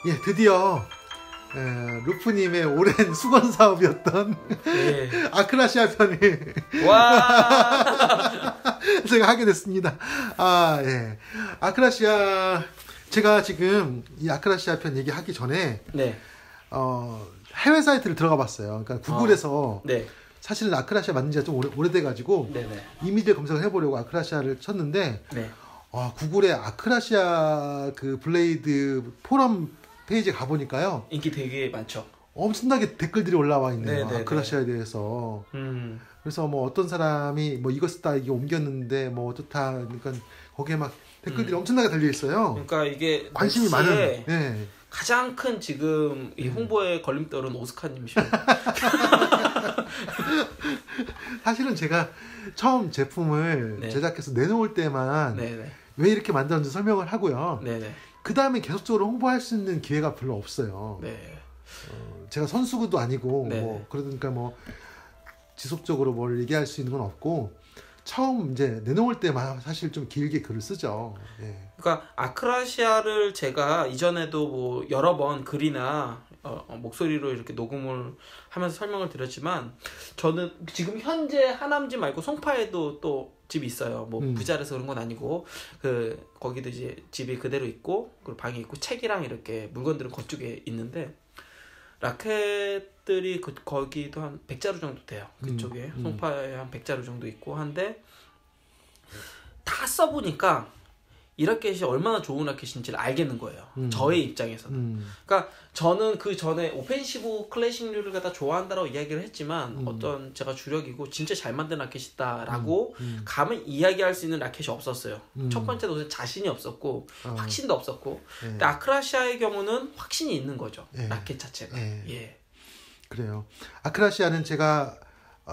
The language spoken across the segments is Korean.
예, 드디어 루프님의 오랜 수건 사업이었던 예. 아크라시아 편을 와. 제가 하게 됐습니다. 아, 예. 아크라시아 제가 지금 이 아크라시아 편 얘기하기 전에 네. 해외 사이트를 들어가 봤어요. 그러니까 구글에서 네. 사실은 아크라시아 만든 지가 좀 오래돼가지고 네네. 이미지를 검색을 해보려고 아크라시아를 쳤는데 네. 구글에 아크라시아 그 블레이드 포럼 페이지에 가보니까요. 인기 되게 많죠. 엄청나게 댓글들이 올라와 있네요. 네네네. 아크라시아에 대해서. 그래서 뭐 어떤 사람이 뭐 이거 쓰다 이게 옮겼는데 뭐 어떻다. 그러니까 거기에 막 댓글들이 엄청나게 달려 있어요. 그러니까 이게 관심이 많은. 네. 가장 큰 지금 이 홍보에 걸림돌은 오스카님이시죠. 사실은 제가 처음 제품을 네. 제작해서 내놓을 때만 네네. 왜 이렇게 만들었는지 설명을 하고요. 네네. 그 다음에 계속적으로 홍보할 수 있는 기회가 별로 없어요. 네. 제가 선수도 아니고 네네. 뭐 그러니까 뭐 지속적으로 뭘 얘기할 수 있는 건 없고 처음 이제 내놓을 때만 사실 좀 길게 글을 쓰죠. 예. 그러니까 아크라시아를 제가 이전에도 뭐 여러 번 글이나 목소리로 이렇게 녹음을 하면서 설명을 드렸지만 저는 지금 현재 하남집 말고 송파에도 또 집이 있어요. 뭐 부자라서 그런 건 아니고 그 거기도 이제 집이 그대로 있고 그리고 방이 있고 책이랑 이렇게 물건들은 그쪽에 있는데 라켓들이 거기도 한 100자루 정도 돼요. 그쪽에 송파에 한 100자루 정도 있고 한데 다 써보니까 이 라켓이 얼마나 좋은 라켓인지를 알겠는 거예요. 저의 입장에서는. 그러니까 저는 그 전에 오펜시브 클래식류를 갖다 좋아한다라고 이야기를 했지만 어떤 제가 주력이고 진짜 잘 만든 라켓이다라고 감히 이야기할 수 있는 라켓이 없었어요. 첫 번째로 자신이 없었고 확신도 없었고 근데 아크라시아의 경우는 확신이 있는 거죠. 라켓 자체가. 예. 그래요. 아크라시아는 제가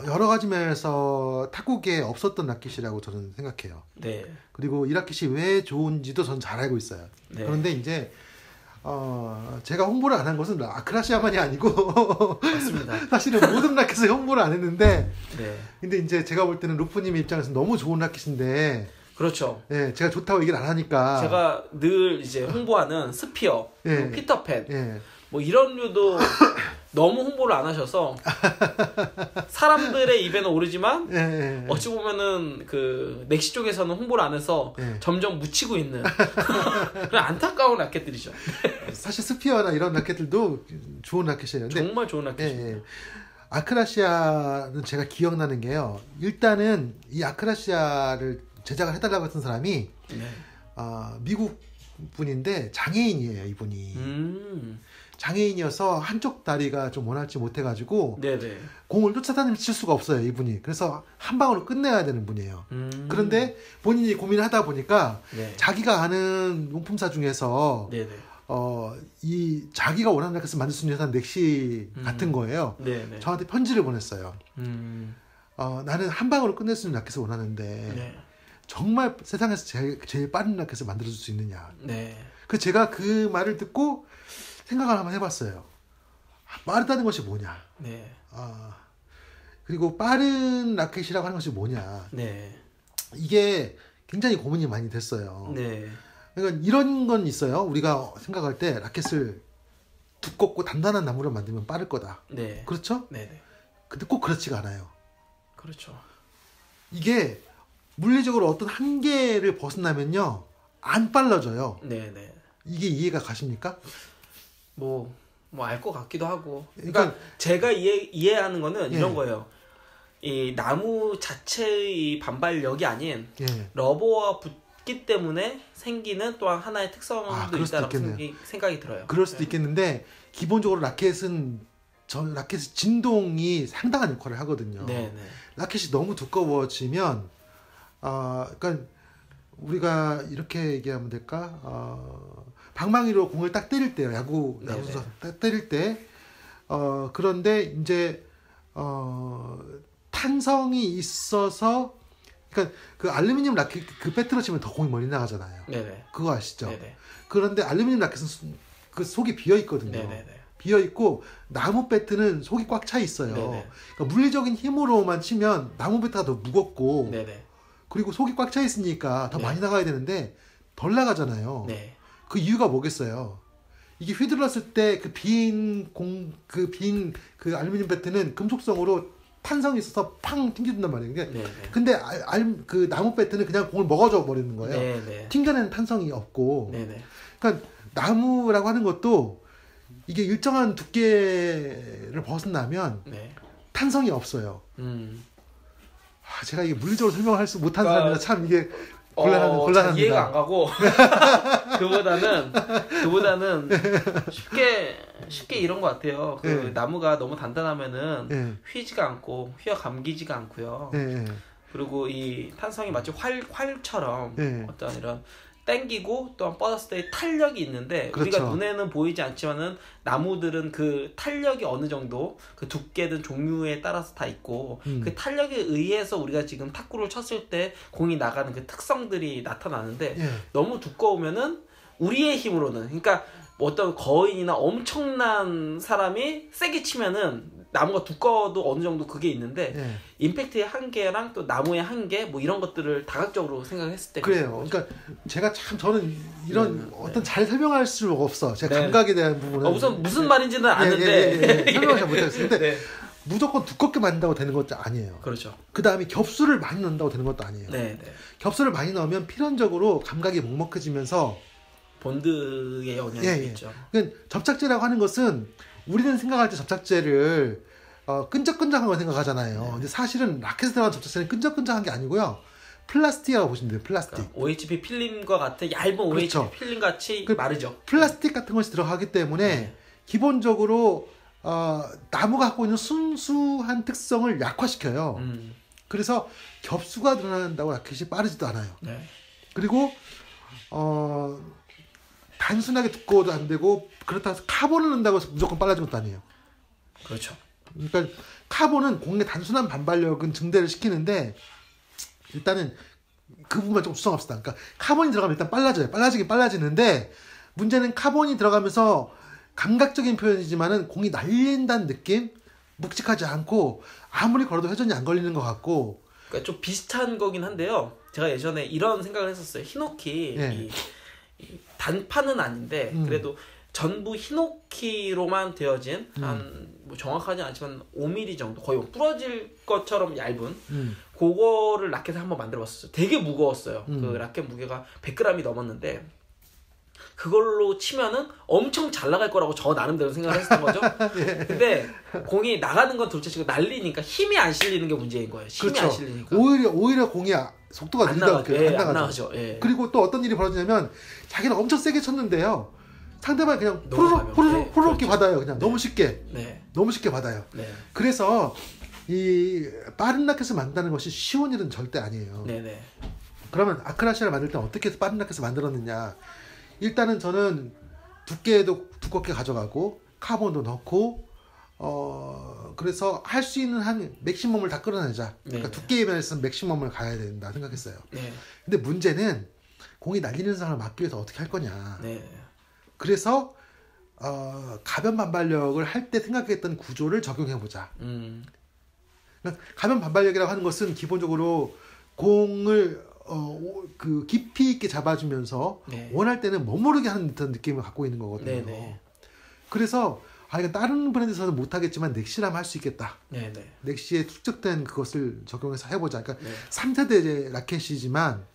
여러 가지 면에서 탁구계에 없었던 라켓이라고 저는 생각해요. 네. 그리고 이 라켓이 왜 좋은지도 저는 잘 알고 있어요. 네. 그런데 이제 제가 홍보를 안 한 것은 아크라시아만이 아니고 맞습니다. 사실은 모든 라켓을 홍보를 안 했는데 네. 근데 이제 제가 볼 때는 루프님 입장에서 너무 좋은 라켓인데 그렇죠. 예, 제가 좋다고 얘기를 안 하니까 제가 늘 이제 홍보하는 스피어, 예. 피터팬 예. 뭐 이런 류도 너무 홍보를 안 하셔서 사람들의 입에는 오르지만 예. 어찌 보면은 그 넥시 쪽에서는 홍보를 안 해서 점점 묻히고 있는 그런 안타까운 라켓들이죠. 사실 스피어나 이런 라켓들도 좋은 라켓이에요. 근데 정말 좋은 라켓입니다. 예. 아크라시아는 제가 기억나는 게요. 일단은 이 아크라시아를 제작을 해달라고 했던 사람이 네. 미국 분인데 장애인이에요, 이분이. 장애인이어서 한쪽 다리가 좀 원활치 못해가지고 네네. 공을 쫓아다니면서 칠 수가 없어요, 이분이. 그래서 한 방으로 끝내야 되는 분이에요. 그런데 본인이 고민을 하다 보니까 네. 자기가 아는 용품사 중에서 네네. 이 자기가 원하는 라켓을 만들 수 있는 회사는 넥시 같은 거예요. 네네. 저한테 편지를 보냈어요. 나는 한 방으로 끝낼 수 있는 라켓을 원하는데 네. 정말 세상에서 제일 빠른 라켓을 만들어줄 수 있느냐. 네. 그래서 제가 그 말을 듣고 생각을 한번 해봤어요. 빠르다는 것이 뭐냐. 네. 그리고 빠른 라켓이라고 하는 것이 뭐냐. 네. 이게 굉장히 고민이 많이 됐어요. 네. 그러니까 이런 건 있어요. 우리가 생각할 때 라켓을 두껍고 단단한 나무로 만들면 빠를 거다. 네. 그렇죠? 네네. 근데 꼭 그렇지가 않아요. 그렇죠. 이게 물리적으로 어떤 한계를 벗어나면요. 안 빨라져요. 네네. 이게 이해가 가십니까? 뭐 알 것 같기도 하고. 그러니까 제가 이해하는 거는 이런 거예요. 이 나무 자체의 반발력이 아닌 러버와 붙기 때문에 생기는 또한 하나의 특성도 있다고 생각이 들어요. 그럴 수도 있겠는데 기본적으로 라켓은 진동이 상당한 역할을 하거든요. 네네. 라켓이 너무 두꺼워지면 그러니까 우리가 이렇게 얘기하면 될까? 방망이로 공을 딱 때릴 때요. 야구 선수 딱 때릴 때 그런데 이제 탄성이 있어서 그러니까 그 알루미늄 라켓 그 배트로 치면 더 공이 멀리 나가잖아요. 네네. 그거 아시죠? 네네. 그런데 알루미늄 라켓은 그 속이 비어 있거든요. 네네네. 비어 있고 나무 배트는 속이 꽉 차 있어요. 그러니까 물리적인 힘으로만 치면 나무 배트가 더 무겁고 네네. 그리고 속이 꽉 차 있으니까 더 많이 나가야 되는데 덜 나가잖아요. 네. 그 이유가 뭐겠어요? 이게 휘둘렀을 때 그 알루미늄 배트는 금속성으로 탄성이 있어서 팡 튕겨준단 말이에요. 근데 그 나무 배트는 그냥 공을 먹어줘 버리는 거예요. 네네. 튕겨내는 탄성이 없고. 네네. 그러니까 나무라고 하는 것도 이게 일정한 두께를 벗어나면 네. 탄성이 없어요. 제가 이게 물리적으로 설명을 못한 사람이라 참 이게 곤란합니다. 이해가 안 가고 그보다는 쉽게 이런 것 같아요. 그 네. 나무가 너무 단단하면은 네. 휘지가 않고 휘어 감기지가 않고요. 네. 그리고 이 탄성이 마치 활처럼 네. 어떤 이런 땡기고 또한 뻗었을 때 탄력이 있는데 그렇죠. 우리가 눈에는 보이지 않지만은 나무들은 그 탄력이 어느 정도 그 두께든 종류에 따라서 다 있고 그 탄력에 의해서 우리가 지금 탁구를 쳤을 때 공이 나가는 그 특성들이 나타나는데 너무 두꺼우면은 우리의 힘으로는 그러니까 어떤 거인이나 엄청난 사람이 세게 치면은 나무가 두꺼워도 어느 정도 그게 있는데 임팩트의 한계랑 또 나무의 한계 뭐 이런 것들을 다각적으로 생각했을 때 그래요. 그러니까 제가 참 저는 이런 어떤 잘 설명할 수 없어. 제가 감각에 대한 부분은 우선 무슨 말인지는 아는데 설명을 잘 못하겠어요. 근데 무조건 두껍게 만든다고 되는 것도 아니에요. 그렇죠. 그 다음에 겹수를 많이 넣는다고 되는 것도 아니에요. 겹수를 많이 넣으면 필연적으로 감각이 먹먹해지면서 본드의 영향이 있죠. 그러니까 접착제라고 하는 것은 우리는 생각할 때 접착제를 끈적끈적한 거 생각하잖아요. 근데 사실은 라켓에 들어간 접착제는 끈적끈적한 게 아니고요. 플라스틱이라고 보시면 돼요. 플라스틱. 그러니까 OHP 필름과 같은 얇은 OHP 필름 같이 마르죠. 플라스틱 같은 것이 들어가기 때문에 기본적으로 나무가 갖고 있는 순수한 특성을 약화시켜요. 그래서 겹수가 드러난다고 라켓이 빠르지도 않아요. 그리고 단순하게 두꺼워도 안 되고 그렇다고 해서 카본을 넣는다고 해서 무조건 빨라진 것도 아니에요. 그렇죠. 그러니까 카본은 공의 단순한 반발력은 증대를 시키는데 일단은 그 부분만 좀 수정합시다. 그러니까 카본이 들어가면 일단 빨라져요. 빨라지는데 문제는 카본이 들어가면서 감각적인 표현이지만은 공이 날린다는 느낌? 묵직하지 않고 아무리 걸어도 회전이 안 걸리는 것 같고 그러니까 좀 비슷한 거긴 한데요. 제가 예전에 이런 생각을 했었어요. 히노키 이 단판은 아닌데 그래도 전부 히노키로만 되어진 뭐 정확하진 않지만 5mm 정도 거의 부러질 것처럼 얇은 그거를 라켓을 한번 만들어봤었어요. 되게 무거웠어요. 그 라켓 무게가 100g이 넘었는데 그걸로 치면은 엄청 잘 나갈 거라고 저 나름대로 생각을 했었던 거죠. 근데 공이 나가는 건 둘째치고 날리니까 힘이 안 실리는 게 문제인 거예요. 힘이 그렇죠. 안 실리니까 오히려 공이 속도가 느리다 안 나가죠. 그리고 또 어떤 일이 벌어지냐면 자기는 엄청 세게 쳤는데요. 상대방이 그냥 호로록 이렇게 받아요. 그냥 너무 쉽게 받아요. 그래서 이 빠른 라켓을 만든다는 것이 쉬운 일은 절대 아니에요. 그러면 아크라시아를 만들 때 어떻게 해서 빠른 라켓을 만들었느냐? 일단은 저는 두께도 두껍게 가져가고 카본도 넣고 그래서 할 수 있는 한 맥시멈을 다 끌어내자. 그러니까 두께에 면에서는 맥시멈을 가야 된다 생각했어요. 근데 문제는 공이 날리는 상황을 막기 위해서 어떻게 할 거냐. 그래서 가변 반발력을 할 때 생각했던 구조를 적용해보자. 그러니까 가변 반발력이라고 하는 것은 기본적으로 공을 그 깊이 있게 잡아주면서 원할 때는 머무르게 하는 듯한 느낌을 갖고 있는 거거든요. 그래서 이건 다른 브랜드에서는 못하겠지만 넥시라면 할 수 있겠다. 넥시에 축적된 그것을 적용해서 해보자. 그러니까 3세대 라켓이지만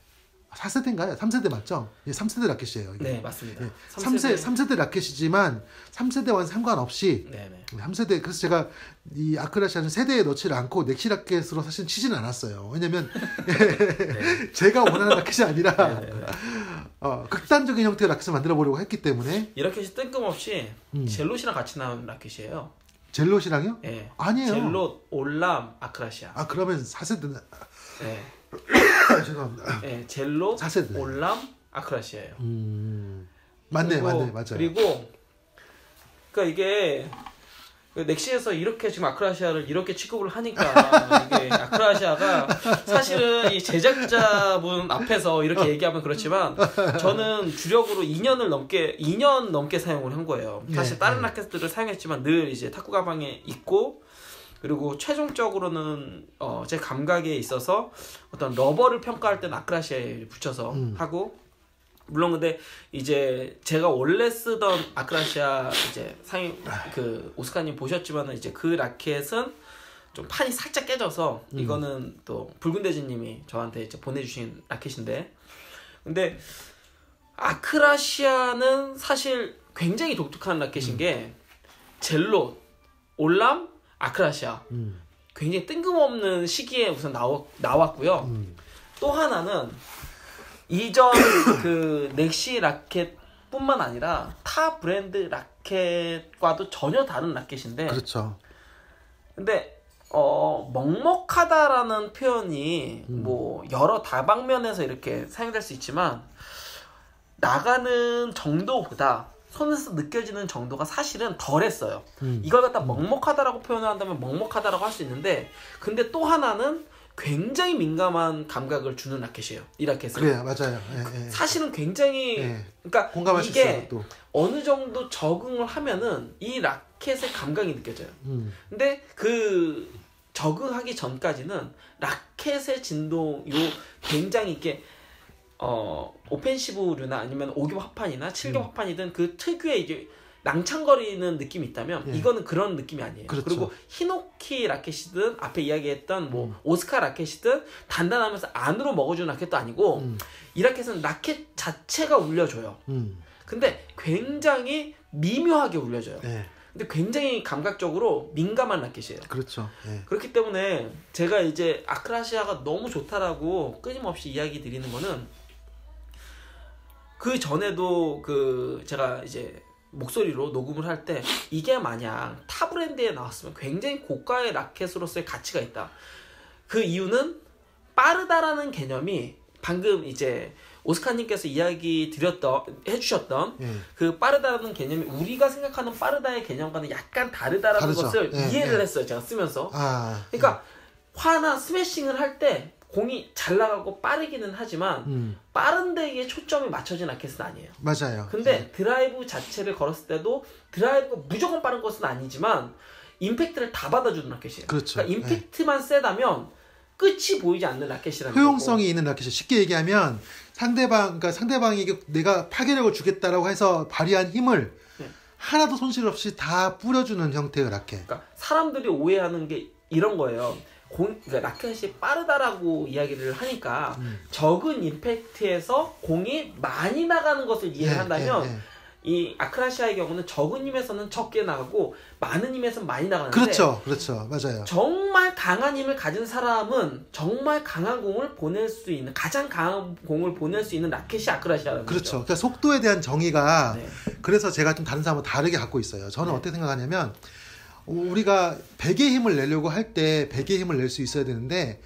4세대인가요? 3세대 맞죠? 3세대 라켓이에요. 네, 맞습니다. 3세대 라켓이지만 3세대와는 상관없이 3세대 그래서 제가 이 아크라시아는 세대에 넣지를 않고 넥시 라켓으로 사실 치지는 않았어요. 왜냐면 제가 원하는 라켓이 아니라 극단적인 형태의 라켓을 만들어 보려고 했기 때문에 이 라켓이 뜬금없이 젤롯이랑 같이 나온 라켓이에요. 젤롯이랑요? 네. 아니에요. 젤롯, 올람, 아크라시아. 그러면 4세대는 죄송합니다. 젤롯, 4세대. 올람, 아크라시아예요. 맞네. 맞아요. 그리고 그러니까 이게 넥시에서 이렇게 지금 아크라시아를 이렇게 취급을 하니까 이게 아크라시아가 사실은 이 제작자분 앞에서 이렇게 얘기하면 그렇지만 저는 주력으로 2년 넘게 사용을 한 거예요. 사실 다른 라켓들을 사용했지만 늘 이제 탁구 가방에 있고 그리고 최종적으로는 제 감각에 있어서 어떤 러버를 평가할 때는 아크라시아에 붙여서 하고 물론 근데 이제 제가 원래 쓰던 아크라시아 이제 그 오스카님 보셨지만은 이제 그 라켓은 좀 판이 살짝 깨져서 이거는 또 붉은 돼지님이 저한테 이제 보내주신 라켓인데, 근데 아크라시아는 사실 굉장히 독특한 라켓인 게 젤로, 올람, 아크라시아 굉장히 뜬금없는 시기에 우선 나왔고요. 또 하나는 이전 그 넥시 라켓뿐만 아니라 타 브랜드 라켓과도 전혀 다른 라켓인데, 그렇죠. 근데 먹먹하다라는 표현이 뭐 여러 다방면에서 이렇게 사용될 수 있지만 나가는 정도보다 손에서 느껴지는 정도가 사실은 덜했어요. 이걸 갖다 먹먹하다라고 표현한다면 먹먹하다라고 할 수 있는데, 근데 또 하나는 굉장히 민감한 감각을 주는 라켓이에요. 이 라켓은. 그래요, 맞아요. 예, 예. 사실은 굉장히 그러니까 공감할 이게 수 있어요, 또. 어느 정도 적응을 하면은 이 라켓의 감각이 느껴져요. 근데 그 적응하기 전까지는 라켓의 진동, 굉장히 이렇게 오펜시브류나 아니면 5겹 합판이나 7겹 합판이든 그 특유의 이제 낭창거리는 느낌이 있다면 이거는 그런 느낌이 아니에요. 그렇죠. 그리고 히노키 라켓이든 앞에 이야기했던 뭐 오스카 라켓이든 단단하면서 안으로 먹어주는 라켓도 아니고 이 라켓은 라켓 자체가 울려줘요. 근데 굉장히 미묘하게 울려줘요. 네. 근데 굉장히 감각적으로 민감한 라켓이에요. 그렇죠. 예. 그렇기 때문에 제가 이제 아크라시아가 너무 좋다라고 끊임없이 이야기 드리는 거는, 그 전에도 그 제가 이제 목소리로 녹음을 할 때 이게 만약 타 브랜드에 나왔으면 굉장히 고가의 라켓으로서의 가치가 있다. 그 이유는 빠르다라는 개념이 방금 이제 오스카님께서 이야기 해주셨던 그 빠르다라는 개념이 우리가 생각하는 빠르다의 개념과는 약간 다르다라는 다르죠. 것을 이해를 했어요. 제가 쓰면서. 아, 그러니까 화나 스매싱을 할 때 공이 잘 나가고 빠르기는 하지만 빠른 데에 초점이 맞춰진 라켓은 아니에요. 맞아요. 근데 드라이브 자체를 걸었을 때도 드라이브가 무조건 빠른 것은 아니지만 임팩트를 다 받아주는 라켓이에요. 그렇죠. 그러니까 임팩트만 세다면 끝이 보이지 않는 라켓이라는 효용성이 거고. 있는 라켓이 쉽게 얘기하면 그러니까 상대방이 내가 파괴력을 주겠다라고 해서 발휘한 힘을 하나도 손실 없이 다 뿌려주는 형태의 라켓. 그러니까 사람들이 오해하는 게 이런 거예요. 그러니까 라켓이 빠르다라고 이야기를 하니까 적은 임팩트에서 공이 많이 나가는 것을 이해를 한다면 이 아크라시아의 경우는 적은 힘에서는 적게 나가고 많은 힘에서는 많이 나가는데, 그렇죠, 맞아요. 정말 강한 힘을 가진 사람은 정말 강한 공을 보낼 수 있는, 가장 강한 공을 보낼 수 있는 라켓이 아크라시아라는 그렇죠. 거죠. 그러니까 속도에 대한 정의가 그래서 제가 좀 다른 사람하고 다르게 갖고 있어요. 저는 어떻게 생각하냐면 우리가 100의 힘을 내려고 할 때 100의 힘을 낼 수 있어야 되는데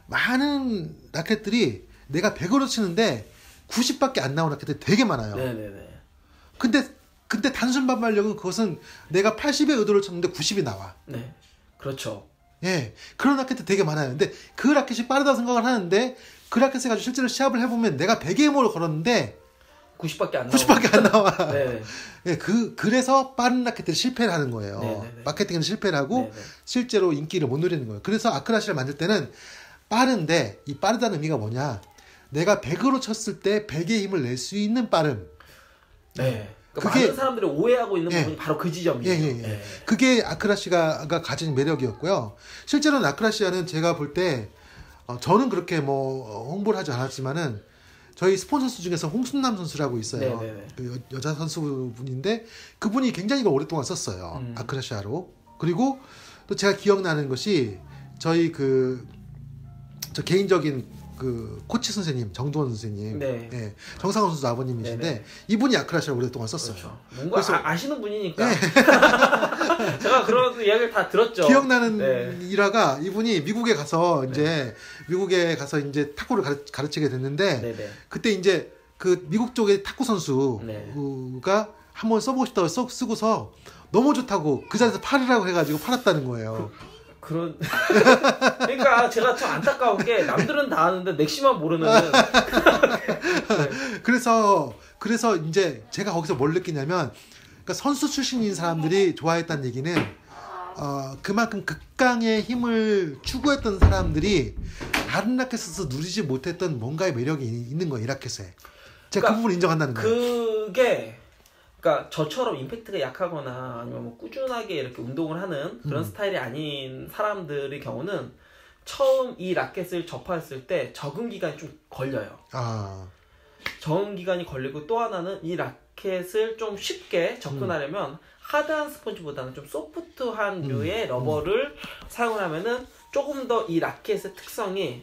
많은 라켓들이 내가 100으로 치는데 90밖에 안 나오는 라켓들이 되게 많아요. 네네네. 근데 단순 반발력은 그것은 내가 80의 의도를 쳤는데 90이 나와. 네. 그렇죠. 예. 그런 라켓도 되게 많아요. 근데 그 라켓이 빠르다고 생각을 하는데 그 라켓을 가지고 실제로 시합을 해보면 내가 100의 힘으로 걸었는데 90밖에 안 나와. 90밖에 안 나와. 네. 예, 그래서 빠른 라켓들이 실패를 하는 거예요. 네네네. 마케팅은 실패를 하고 네네. 실제로 인기를 못 누리는 거예요. 그래서 아크라시아를 만들 때는 빠른데 이 빠르다는 의미가 뭐냐? 내가 100으로 쳤을 때 100의 힘을 낼 수 있는 빠름. 네. 그러니까 많은 사람들이 오해하고 있는 부분이 바로 그 지점이에요. 예. 그게 아크라시아가 가진 매력이었고요. 실제로는 아크라시아는 제가 볼 때 저는 그렇게 뭐 홍보를 하지 않았지만은 저희 스폰서 선수 중에서 홍순남 선수라고 있어요. 그 여자 선수분인데 그분이 굉장히 오랫동안 썼어요. 아크라시아로. 그리고 또 제가 기억나는 것이 저희 저 개인적인 그 코치 선생님 정두원 선생님, 예, 정상원 선수 아버님이신데 이분이 아크라시아를 오랫동안 썼어요. 그렇죠. 뭔가 그래서, 아시는 분이니까. 제가 그런 이야기를 다 들었죠. 기억나는 일화가 이분이 미국에 가서 이제 탁구를 가르치게 됐는데 그때 이제 그 미국 쪽의 탁구 선수가 한번 써보고 싶다고 쓰고서 너무 좋다고 그 자리에서 팔으라고 해가지고 팔았다는 거예요. 그러니까 제가 참 안타까운 게 남들은 다 아는데 넥시만 모르는. 그래서 이제 제가 거기서 뭘 느끼냐면, 그러니까 선수 출신인 사람들이 좋아했다는 얘기는 그만큼 극강의 힘을 추구했던 사람들이 다른 라켓에서 누리지 못했던 뭔가의 매력이 있는 거예요, 이 라켓에. 제가 그러니까 그 부분 인정한다는 거예요. 그게 그러니까 저처럼 임팩트가 약하거나 아니면 뭐 꾸준하게 이렇게 운동을 하는 그런 스타일이 아닌 사람들의 경우는 처음 이 라켓을 접했을 때 적응 기간이 좀 걸려요. 적응 기간이 걸리고 또 하나는 이 라켓을 좀 쉽게 접근하려면 하드한 스펀지보다는 좀 소프트한 류의 러버를 사용을 하면은 조금 더 이 라켓의 특성이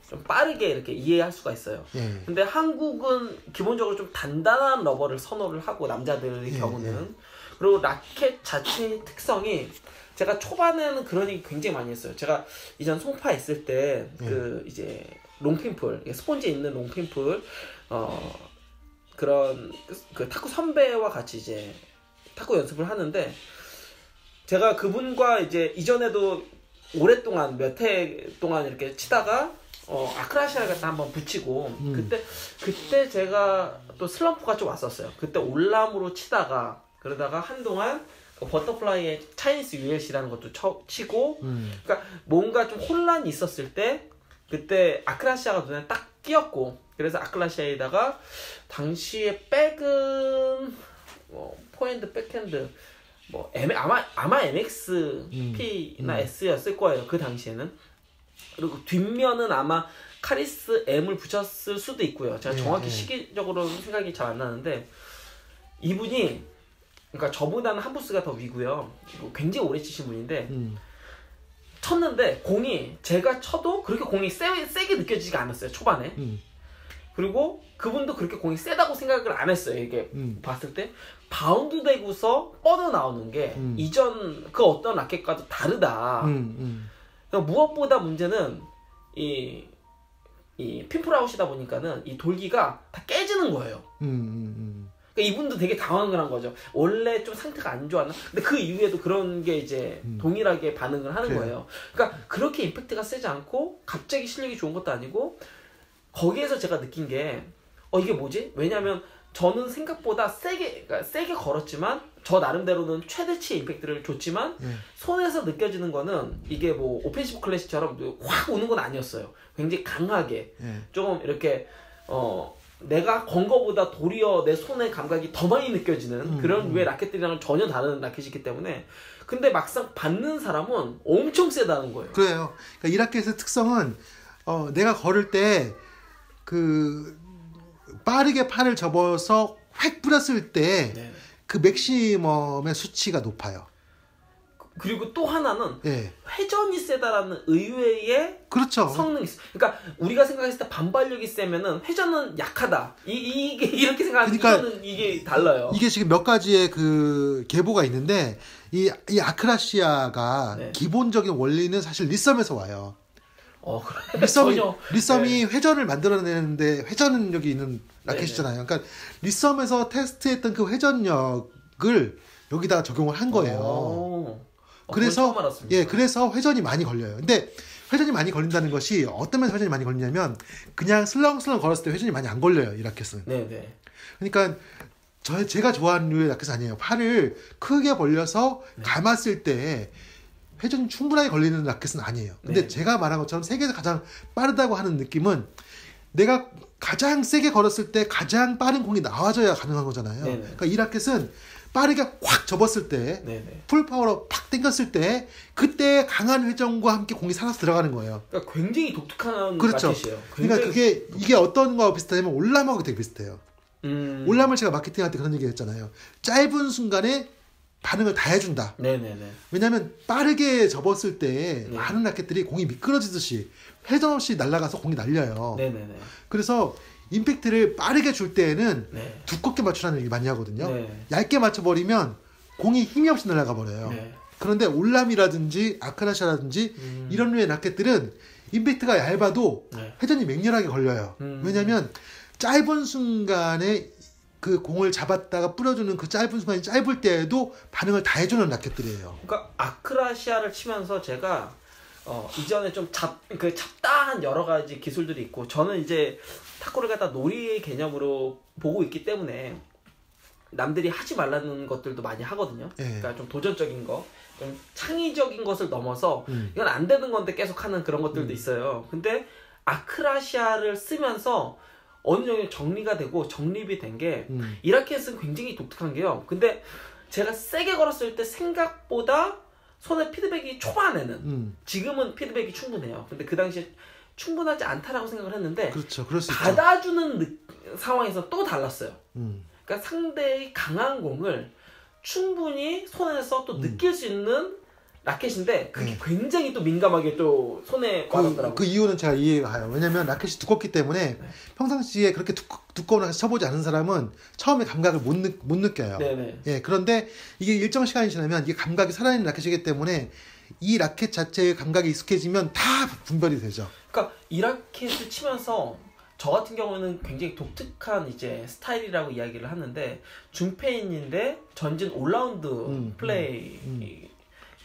좀 빠르게 이렇게 이해할 수가 있어요. 근데 한국은 기본적으로 좀 단단한 러버를 선호를 하고 남자들의 경우는 그리고 라켓 자체의 특성이 제가 초반에는 그런 얘기 굉장히 많이 했어요. 제가 이전 송파 있을 때 그 이제 롱핀풀 스폰지에 있는 롱핀풀 그런 그 탁구 선배와 같이 이제 탁구 연습을 하는데 제가 그분과 이제 이전에도 오랫동안 몇 해 동안 이렇게 치다가 아크라시아를 갖다 한번 붙이고 그때 제가 또 슬럼프가 좀 왔었어요. 그때 올람으로 치다가 그러다가 한동안 그 버터플라이의 차이니스 ULC라는 것도 치고 그러니까 뭔가 좀 혼란이 있었을 때 그때 아크라시아가 눈에 딱 띄었고 그래서 아크라시아에다가 당시에 백은 포핸드 백핸드 뭐 아마 MXP나 S였을 거예요. 그 당시에는. 그리고 뒷면은 아마 카리스 M을 붙였을 수도 있고요. 제가 정확히 시기적으로 생각이 잘 안 나는데 이분이 그러니까 저보다는 한 부스가 더 위고요. 굉장히 오래 치신 분인데 쳤는데 공이 제가 쳐도 그렇게 공이 세게 느껴지지가 않았어요. 초반에. 그리고 그분도 그렇게 공이 세다고 생각을 안 했어요. 이게 봤을 때 바운드 되고서 뻗어나오는 게 이전 그 어떤 라켓과도 다르다. 그러니까 무엇보다 문제는 이 핀풀아웃이다 보니까는 이 돌기가 다 깨지는 거예요. 그러니까 이분도 되게 당황을 한 거죠. 원래 좀 상태가 안 좋았나? 근데 그 이후에도 그런 게 이제 동일하게 반응을 하는 거예요. 그러니까 그렇게 임팩트가 세지 않고 갑자기 실력이 좋은 것도 아니고 거기에서 제가 느낀 게 이게 뭐지? 왜냐면 저는 생각보다 그러니까 세게 걸었지만 저 나름대로는 최대치의 임팩트를 줬지만 손에서 느껴지는 거는 이게 뭐 오펜시브 클래식처럼 확 오는 건 아니었어요. 굉장히 강하게 조금 이렇게 내가 건 거보다 도리어 내 손의 감각이 더 많이 느껴지는 그런 류의 라켓들이랑은 전혀 다른 라켓이기 때문에 근데 막상 받는 사람은 엄청 세다는 거예요. 그래요. 그러니까 이 라켓의 특성은 내가 걸을 때 그 빠르게 팔을 접어서 획 뿌렸을 때 그 맥시멈의 수치가 높아요. 그리고 또 하나는 회전이 세다라는 의외의 그렇죠. 성능이 있어. 그러니까 우리가 생각했을 때 반발력이 세면은 회전은 약하다. 이게 이렇게 생각하면 그러니까 이게 달라요. 이게 지금 몇 가지의 그 계보가 있는데 이 아크라시아가 기본적인 원리는 사실 리썸에서 와요. 리썸이 회전을 만들어내는데 회전력이 있는 라켓이잖아요. 그러니까 리썸에서 테스트했던 그 회전력을 여기다가 적용을 한 거예요. 그래서 그래서 회전이 많이 걸려요. 근데 회전이 많이 걸린다는 것이 어떤 면에서 회전이 많이 걸리냐면 그냥 슬렁슬렁 걸었을 때 회전이 많이 안 걸려요. 이 라켓은. 그러니까 제가 좋아하는 류의 라켓은 아니에요. 팔을 크게 벌려서 감았을 때 회전이 충분하게 걸리는 라켓은 아니에요. 근데 제가 말한 것처럼 세계에서 가장 빠르다고 하는 느낌은 내가 가장 세게 걸었을 때 가장 빠른 공이 나와줘야 가능한 거잖아요. 그러니까 이 라켓은 빠르게 확 접었을 때 풀파워로 팍 당겼을 때 그때 강한 회전과 함께 공이 살아서 들어가는 거예요. 그러니까 굉장히 독특한 라켓이에요. 그러니까 이게 어떤 거와 비슷하냐면 올람하고 되게 비슷해요. 올람을 제가 마케팅할 때 그런 얘기 했잖아요. 짧은 순간에 반응을 다 해준다. 왜냐하면 빠르게 접었을 때 많은 라켓들이 공이 미끄러지듯이 회전 없이 날아가서 공이 날려요. 그래서 임팩트를 빠르게 줄 때에는 두껍게 맞추라는 얘기 많이 하거든요. 얇게 맞춰버리면 공이 힘이 없이 날아가 버려요. 그런데 올람이라든지 아크라시아라든지 이런 류의 라켓들은 임팩트가 얇아도 회전이 맹렬하게 걸려요. 왜냐하면 짧은 순간에 그 공을 잡았다가 뿌려주는 그 짧은 순간이 짧을 때에도 반응을 다 해주는 라켓들이에요. 그러니까 아크라시아를 치면서 제가 이전에 좀 잡다한 여러 가지 기술들이 있고 저는 이제 탁구를 갖다 놀이의 개념으로 보고 있기 때문에 남들이 하지 말라는 것들도 많이 하거든요. 그러니까 좀 도전적인 거, 좀 창의적인 것을 넘어서 이건 안 되는 건데 계속 하는 그런 것들도 있어요. 근데 아크라시아를 쓰면서 어느 정도 정리가 되고 정립이 된 게 이 라켓은 굉장히 독특한 게요. 근데 제가 세게 걸었을 때 생각보다 손의 피드백이 초반에는 지금은 피드백이 충분해요. 근데 그 당시에 충분하지 않다라고 생각을 했는데 그렇죠. 그럴 수 받아주는 상황에서 또 달랐어요. 그러니까 상대의 강한 공을 충분히 손에서 또 느낄 수 있는 라켓인데 그게 굉장히 또 민감하게 또 손에 와닿더라고요. 그 이유는 제가 이해가 가요. 왜냐면 라켓이 두껍기 때문에 평상시에 그렇게 두꺼운 라켓 쳐보지 않은 사람은 처음에 감각을 못 느껴요. 네네. 예, 그런데 이게 일정 시간이 지나면 이게 감각이 살아있는 라켓이기 때문에 이 라켓 자체의 감각이 익숙해지면 다 분별이 되죠. 그러니까 이 라켓을 치면서 저 같은 경우는 굉장히 독특한 이제 스타일이라고 이야기를 하는데 중페인인데 전진 올라운드 플레이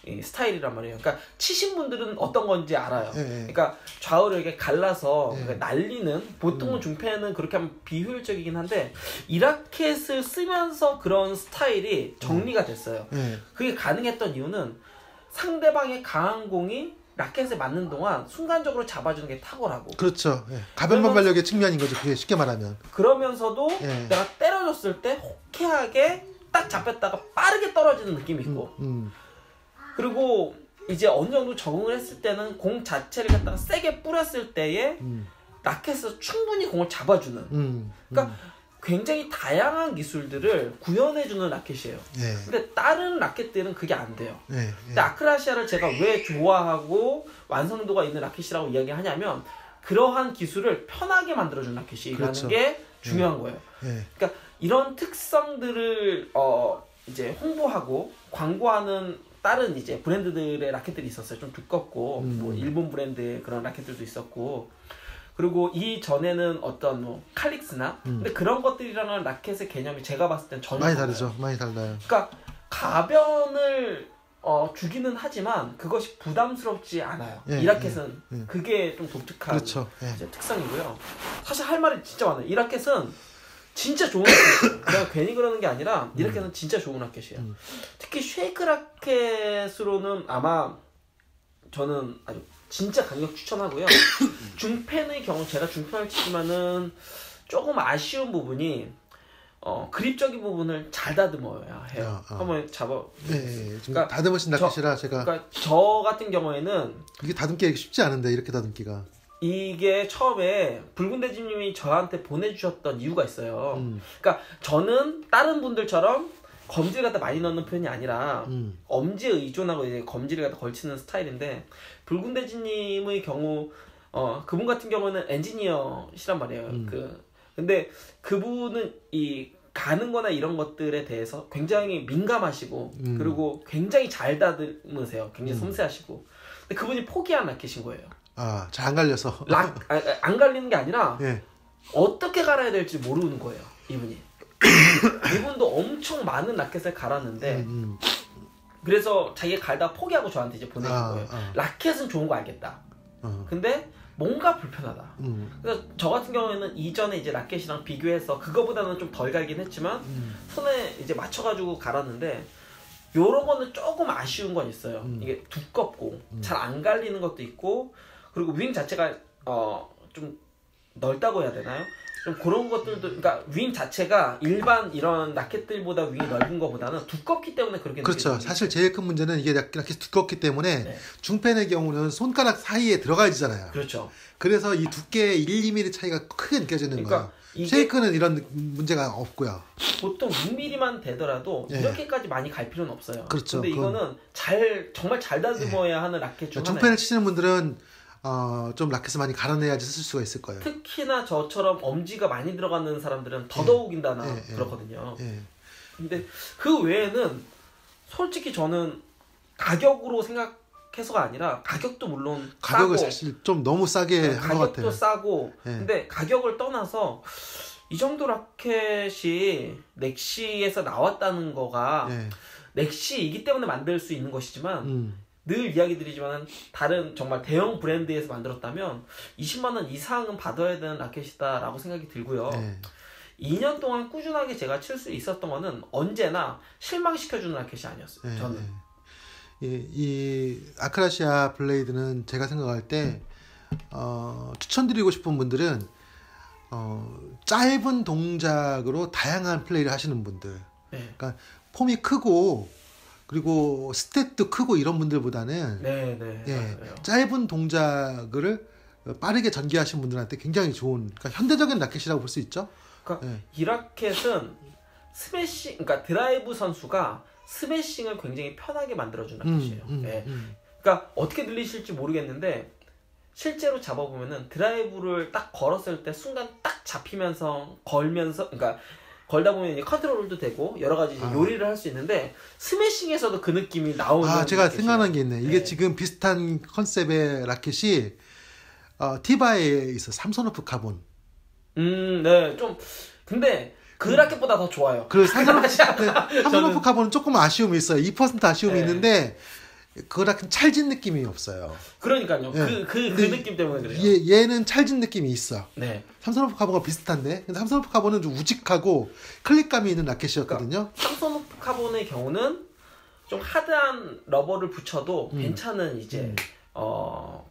이 스타일이란 말이에요. 그러니까 치신 분들은 어떤 건지 알아요. 그러니까 좌우를 이렇게 갈라서 그러니까 날리는 보통은 중패는 그렇게 하면 비효율적이긴 한데 이 라켓을 쓰면서 그런 스타일이 정리가 됐어요. 그게 가능했던 이유는 상대방의 강한 공이 라켓에 맞는 동안 순간적으로 잡아주는 게 탁월하고. 그렇죠. 가변 반발력의 측면인 거죠. 그게 쉽게 말하면. 그러면서도 내가 때려줬을 때 호쾌하게 딱 잡혔다가 빠르게 떨어지는 느낌이 있고. 그리고 이제 어느 정도 적응을 했을 때는 공 자체를 갖다가 세게 뿌렸을 때에 라켓에서 충분히 공을 잡아주는. 그러니까 굉장히 다양한 기술들을 구현해주는 라켓이에요. 근데 다른 라켓들은 그게 안 돼요. 근데 아크라시아를 제가 왜 좋아하고 완성도가 있는 라켓이라고 이야기하냐면 그러한 기술을 편하게 만들어주는 라켓이라는 그렇죠. 게 중요한 거예요. 그러니까 이런 특성들을 이제 홍보하고 광고하는 다른 이제 브랜드들의 라켓들이 있었어요. 좀 두껍고 뭐 일본 브랜드의 그런 라켓들도 있었고 그리고 이 전에는 어떤 뭐 칼릭스나 근데 그런 것들이랑은 라켓의 개념이 제가 봤을 땐 전혀 많이 다르죠. 많이 달라요. 그러니까 가변을 주기는 하지만 그것이 부담스럽지 않아요. 이 라켓은 그게 좀 독특한 그렇죠. 이제 특성이고요. 사실 할 말이 진짜 많아요. 이 라켓은 진짜 좋은 라켓이에요. 내가 괜히 그러는 게 아니라 이 라켓은 진짜 좋은 라켓이에요. 특히 쉐이크 라켓으로는 아마 저는 아주 진짜 강력 추천하고요. 중펜의 경우 제가 중펜을 치지만은 조금 아쉬운 부분이 그립적인 부분을 잘 다듬어야 해요. 한번 잡아. 그러니까 다듬으신 라켓이라 제가. 그러니까 저 같은 경우에는 이게 다듬기 쉽지 않은데 이렇게 다듬기가. 이게 처음에 붉은 대지님이 저한테 보내주셨던 이유가 있어요. 그러니까 저는 다른 분들처럼 검지를 갖다 많이 넣는 편이 아니라 엄지에 의존하고 이제 검지를 갖다 걸치는 스타일인데 붉은 대지님의 경우 그분 같은 경우는 엔지니어시란 말이에요. 근데 그분은 이 가는 거나 이런 것들에 대해서 굉장히 민감하시고 그리고 굉장히 잘 다듬으세요. 굉장히 섬세하시고 근데 그분이 포기한 라켓인 거예요. 잘 안 갈려서. 안 갈리는 게 아니라 어떻게 갈아야 될지 모르는 거예요. 이분이. 이분도 엄청 많은 라켓을 갈았는데 그래서 자기가 갈다가 포기하고 저한테 이제 보내준 거예요. 라켓은 좋은 거 알겠다. 근데 뭔가 불편하다. 그래서 저 같은 경우에는 이전에 이제 라켓이랑 비교해서 그거보다는 좀 덜 갈긴 했지만 손에 이제 맞춰가지고 갈았는데 요런 거는 조금 아쉬운 건 있어요. 이게 두껍고 잘 안 갈리는 것도 있고 그리고 윙 자체가 좀 넓다고 해야 되나요? 좀 그런 것들도 그러니까 윙 자체가 일반 이런 라켓들보다 윙이 넓은 것보다는 두껍기 때문에 그렇게 그렇죠. 사실 제일 큰 문제는 이게 라켓이 두껍기 때문에 중펜의 경우는 손가락 사이에 들어가야지잖아요. 그렇죠. 그래서 이 두께의 1, 2mm 차이가 크게 느껴지는 거예요. 쉐이크는 이런 문제가 없고요. 보통 6mm만 되더라도 이렇게까지 많이 갈 필요는 없어요. 그렇죠. 근데 이거는 정말 잘 다듬어야 하는 라켓 중 하나예요. 중펜을 치시는 분들은 좀 라켓을 많이 갈아내야지 쓸 수가 있을 거예요. 특히나 저처럼 엄지가 많이 들어가는 사람들은 더더욱인다나 그렇거든요. 근데 그 외에는 솔직히 저는 가격으로 생각해서가 아니라 가격도 물론 가격을 싸고, 사실 좀 너무 싸게 한 것 같아요. 가격도 싸고 근데 가격을 떠나서 이 정도 라켓이 넥시에서 나왔다는 거가 넥시이기 때문에 만들 수 있는 것이지만 늘 이야기 드리지만 다른 정말 대형 브랜드에서 만들었다면 20만 원 이상은 받아야 되는 라켓이다 라고 생각이 들고요. 2년 동안 꾸준하게 제가 칠 수 있었던 거는 언제나 실망시켜주는 라켓이 아니었어요. 저는. 이 아크라시아 블레이드는 제가 생각할 때 추천드리고 싶은 분들은 짧은 동작으로 다양한 플레이를 하시는 분들. 네. 그러니까 폼이 크고 그리고 스탯도 크고 이런 분들보다는 짧은 동작을 빠르게 전개하시는 분들한테 굉장히 좋은, 그러니까 현대적인 라켓이라고 볼 수 있죠. 그러니까 이 라켓은 스매싱, 그러니까 드라이브 선수가 스매싱을 굉장히 편하게 만들어준 라켓이에요. 그러니까 어떻게 들리실지 모르겠는데 실제로 잡아보면은 드라이브를 딱 걸었을 때 순간 딱 잡히면서 걸면서, 그러니까 걸다 보면 이제 컨트롤도 되고 여러 가지 요리를 할 수 있는데 스매싱에서도 그 느낌이 나오는. 제가 라켓이에요. 생각난 게 있네. 이게 지금 비슷한 컨셉의 라켓이 티바에 있어. 삼성오프 카본. 네, 좀 근데 그 라켓보다 더 좋아요. 삼성오프 카본은 조금 아쉬움이 있어요. 2% 아쉬움이 있는데. 그 라켓 찰진 느낌이 없어요. 그러니까요. 그 느낌 때문에 그래요. 얘는 찰진 느낌이 있어. 네. 삼성오프 카본과 비슷한데, 근데 삼성오프 카본은 좀 우직하고 클릭감이 있는 라켓이었거든요. 그러니까 삼성오프 카본의 경우는 좀 하드한 러버를 붙여도 괜찮은 이제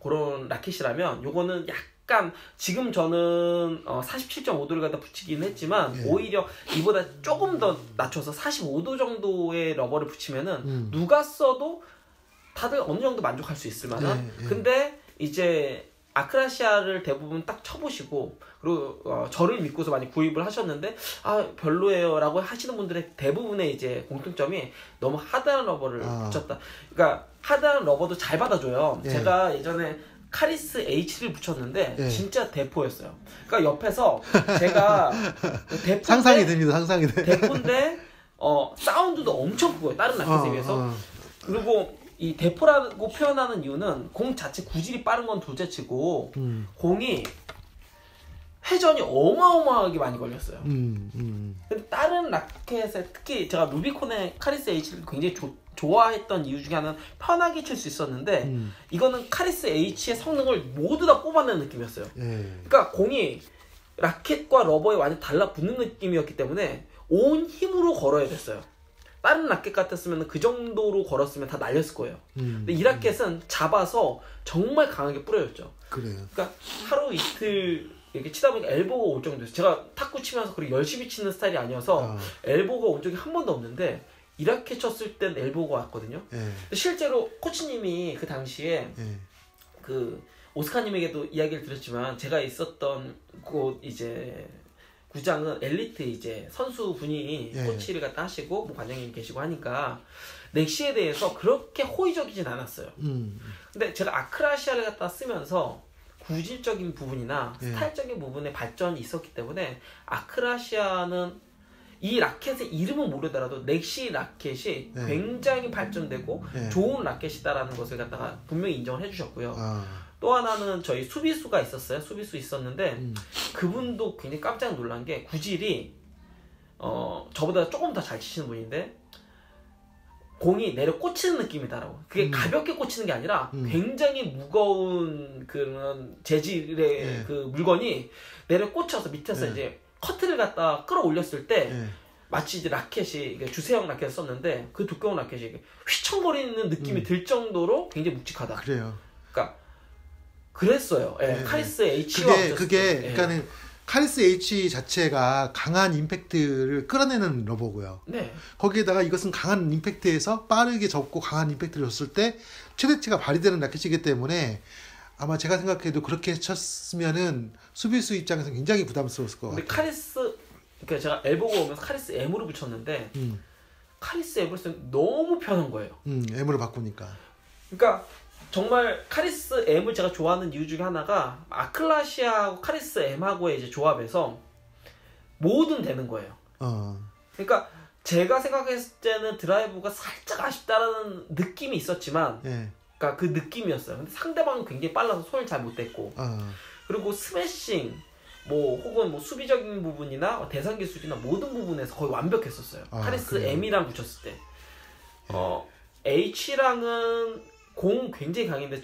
그런 라켓이라면, 요거는 약간 지금 저는 47.5도를 갖다 붙이긴 했지만 오히려 이보다 조금 더 낮춰서 45도 정도의 러버를 붙이면은 누가 써도 다들 어느 정도 만족할 수 있을 만한. 근데 이제 아크라시아를 대부분 딱 쳐보시고, 그리고 저를 믿고서 많이 구입을 하셨는데 별로예요 라고 하시는 분들의 대부분의 이제 공통점이 너무 하드한 러버를 붙였다. 그러니까 하드한 러버도 잘 받아줘요. 제가 예전에 카리스 H를 붙였는데 진짜 대포였어요. 그러니까 옆에서 제가 상상이 됩니다. 상상이 돼. 대포인데 사운드도 엄청 크고요. 다른 라켓에 비해서. 그리고 이 대포라고 표현하는 이유는 공 자체 구질이 빠른 건 둘째치고 공이 회전이 어마어마하게 많이 걸렸어요. 근데 다른 라켓에, 특히 제가 루비콘의 카리스 H를 굉장히 좋아했던 이유 중에 하나는 편하게 칠 수 있었는데 이거는 카리스 H의 성능을 모두 다 뽑아내는 느낌이었어요. 그러니까 공이 라켓과 러버에 완전 달라붙는 느낌이었기 때문에 온 힘으로 걸어야 됐어요. 다른 라켓 같았으면 그 정도로 걸었으면 다 날렸을 거예요. 근데 이 라켓은 잡아서 정말 강하게 뿌려졌죠. 그래요. 그러니까 하루 이틀 이렇게 치다 보니까 엘보가 올 정도였어요. 제가 탁구 치면서 그렇게 열심히 치는 스타일이 아니어서 엘보가 온 적이 한 번도 없는데 이 라켓 쳤을 땐 엘보가 왔거든요. 근데 실제로 코치님이 그 당시에 그 오스카님에게도 이야기를 드렸지만 제가 있었던 곳 이제 구장은 엘리트 이제 선수분이 코치를 갖다 하시고 뭐 관장님 계시고 하니까 넥시에 대해서 그렇게 호의적이진 않았어요. 근데 제가 아크라시아를 갖다 쓰면서 구질적인 부분이나 스타일적인 부분에 발전이 있었기 때문에 아크라시아는 이 라켓의 이름은 모르더라도 넥시 라켓이 굉장히 발전되고 좋은 라켓이다라는 것을 갖다가 분명히 인정을 해주셨고요. 또 하나는 저희 수비수가 있었어요. 수비수 있었는데 그분도 굉장히 깜짝 놀란 게 구질이 저보다 조금 더 잘 치시는 분인데 공이 내려 꽂히는 느낌이다라고. 그게 가볍게 꽂히는 게 아니라 굉장히 무거운 그런 재질의 그 물건이 내려 꽂혀서 밑에서 이제 커트를 갖다 끌어올렸을 때 마치 이제 라켓이 주세형 라켓을 썼는데 그 두꺼운 라켓이 휘청거리는 느낌이 들 정도로 굉장히 묵직하다. 그래요. 그러니까 그랬어요. 카리스 H와 그러니까는 카리스 H 자체가 강한 임팩트를 끌어내는 러버고요. 거기에다가 이것은 강한 임팩트에서 빠르게 접고 강한 임팩트를 줬을 때 최대치가 발휘되는 라켓이기 때문에 아마 제가 생각해도 그렇게 쳤으면은 수비수 입장에서 굉장히 부담스러웠을 것 같아요. 근데 카리스, 그러니까 제가 엘보가 오면서 카리스 M으로 붙였는데 카리스 M을 쓰면 너무 편한 거예요. M으로 바꾸니까. 그러니까 정말 카리스 M을 제가 좋아하는 이유 중에 하나가 아크라시아하고 카리스 M하고의 이제 조합에서 뭐든 되는 거예요. 그러니까 제가 생각했을 때는 드라이브가 살짝 아쉽다라는 느낌이 있었지만 그러니까 그 느낌이었어요. 근데 상대방은 굉장히 빨라서 손을 잘 못 댔고 그리고 스매싱 뭐 혹은 뭐 수비적인 부분이나 대상 기술이나 모든 부분에서 거의 완벽했었어요. 카리스 그래요? M이랑 붙였을 때 H랑은 공 굉장히 강했는데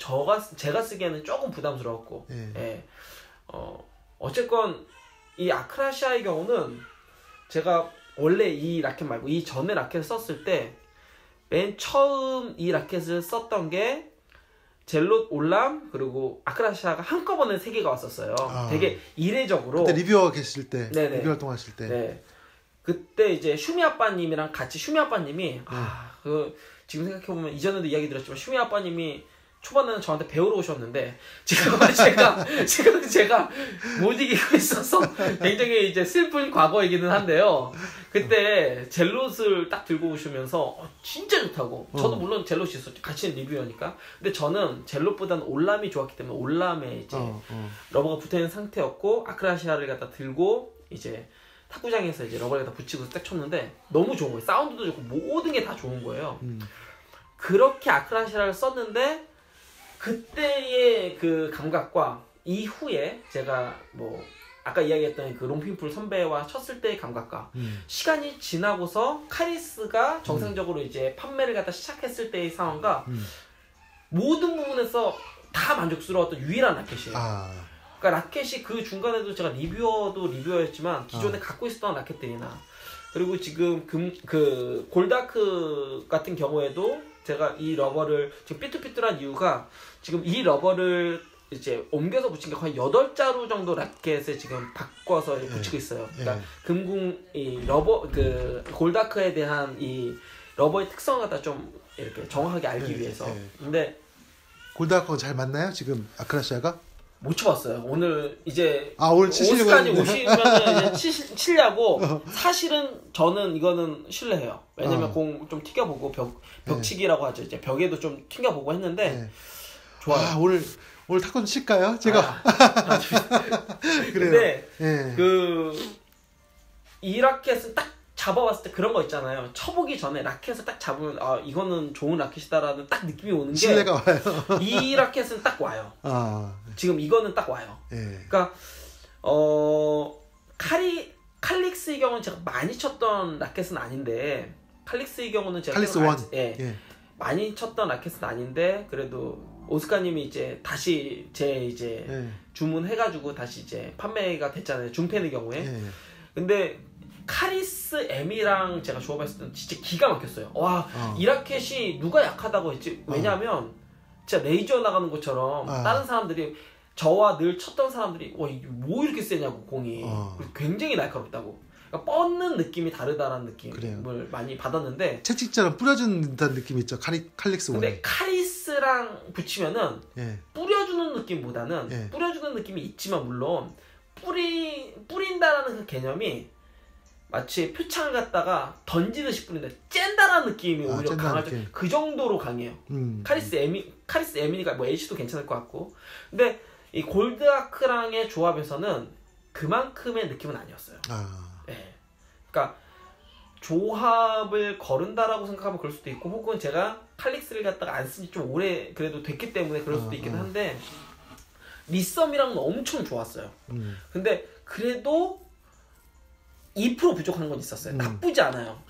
제가 쓰기에는 조금 부담스러웠고 어쨌건 이 아크라시아의 경우는 제가 원래 이 라켓 말고 이 전에 라켓을 썼을 때 맨 처음 이 라켓을 썼던 게 젤롯, 올람 그리고 아크라시아가 한꺼번에 3개가 왔었어요. 되게 이례적으로. 그때 리뷰어 계실 때, 네네. 리뷰 활동하실 때. 네. 그때 이제 슈미 아빠님이랑 같이 슈미 아빠님이 지금 생각해 보면 이전에도 이야기 드렸지만 슈미 아빠님이 초반에는 저한테 배우러 오셨는데 지금은 제가 못 이기고 있어서 굉장히 이제 슬픈 과거이기는 한데요. 그때 젤롯을 딱 들고 오시면서 진짜 좋다고. 저도 물론 젤롯이 있었죠. 같이 리뷰하니까. 근데 저는 젤롯보다는 올람이 좋았기 때문에 올람에 이제 러버가 붙어있는 상태였고 아크라시아를 갖다 들고 이제 탁구장에서 이제 러버를 갖다 붙이고 딱 쳤는데 너무 좋은 거예요. 사운드도 좋고 모든 게 다 좋은 거예요. 그렇게 아크라시아를 썼는데 그때의 그 감각과 이후에 제가 뭐 아까 이야기했던 그 롱핀풀 선배와 쳤을 때의 감각과 시간이 지나고서 카리스가 정상적으로 이제 판매를 갖다 시작했을 때의 상황과 모든 부분에서 다 만족스러웠던 유일한 라켓이에요. 그러니까 라켓이 그 중간에도 제가 리뷰어였지만 기존에 갖고 있었던 라켓들이나 그리고 지금 그 골다크 같은 경우에도 제가 이 러버를 지금 삐뚤삐뚤한 이유가 지금 이 러버를 이제 옮겨서 붙인 게 거의 8자루 정도 라켓에 지금 바꿔서 붙이고 있어요. 그러니까 금궁 이 러버 그 골다크에 대한 이 러버의 특성을 갖다 좀 이렇게 정확하게 알기 위해서. 근데 골다크가 잘 맞나요? 지금 아크라시아가? 못 쳐봤어요. 오늘 이제 오늘 치시려고 오스까지 오시면 이제 치려고 사실은 저는 이거는 신뢰해요. 왜냐면 공 좀 튀겨보고 벽치기라고 하죠. 이제 벽에도 좀 튀겨보고 했는데 좋아요. 오늘 탁구 칠까요? 제가 그래요. 근데 이 라켓은 딱 잡아봤을 때 그런 거 있잖아요. 쳐보기 전에 라켓을 딱 잡으면 이거는 좋은 라켓이다라는 딱 느낌이 오는 게 신뢰가 와요. 이 라켓은 딱 와요. 지금 이거는 딱 와요. 그러니까 칼릭스의 경우는 제가 많이 쳤던 라켓은 아닌데 칼릭스의 경우는 제가 칼릭스 1 많이 쳤던 라켓은 아닌데 그래도 오스카님이 이제 다시 제 이제 주문해가지고 다시 이제 판매가 됐잖아요. 중팬의 경우에. 근데 카리스 M이랑 제가 조합했을 때는 진짜 기가 막혔어요. 와, 이 라켓이 누가 약하다고 했지? 왜냐면 진짜 레이저 나가는 것처럼 다른 사람들이 저와 늘 쳤던 사람들이 와, 이게 뭐 이렇게 세냐고 공이. 굉장히 날카롭다고. 그러니까 뻗는 느낌이 다르다라는 느낌을 많이 받았는데 채찍처럼 뿌려주는 듯한 느낌이 있죠. 칼릭스 원에. 근데 카리스랑 붙이면은 뿌려주는 느낌보다는 뿌려주는 느낌이 있지만 물론 뿌린다라는 그 개념이 마치 표창을 갖다가 던지듯이 뿌린다. 쨘다라는 느낌이 오히려 강하죠. 느낌. 그 정도로 강해요. 카리스 에미니가 뭐 H도 괜찮을 것 같고. 근데 이 골드아크랑의 조합에서는 그만큼의 느낌은 아니었어요. 네. 그러니까 조합을 거른다라고 생각하면 그럴 수도 있고 혹은 제가 칼릭스를 갖다가 안 쓴 지 좀 오래 그래도 됐기 때문에 그럴 수도 있긴 한데 리썸이랑은 엄청 좋았어요. 근데 그래도 2% 부족한 건 있었어요. 나쁘지 않아요.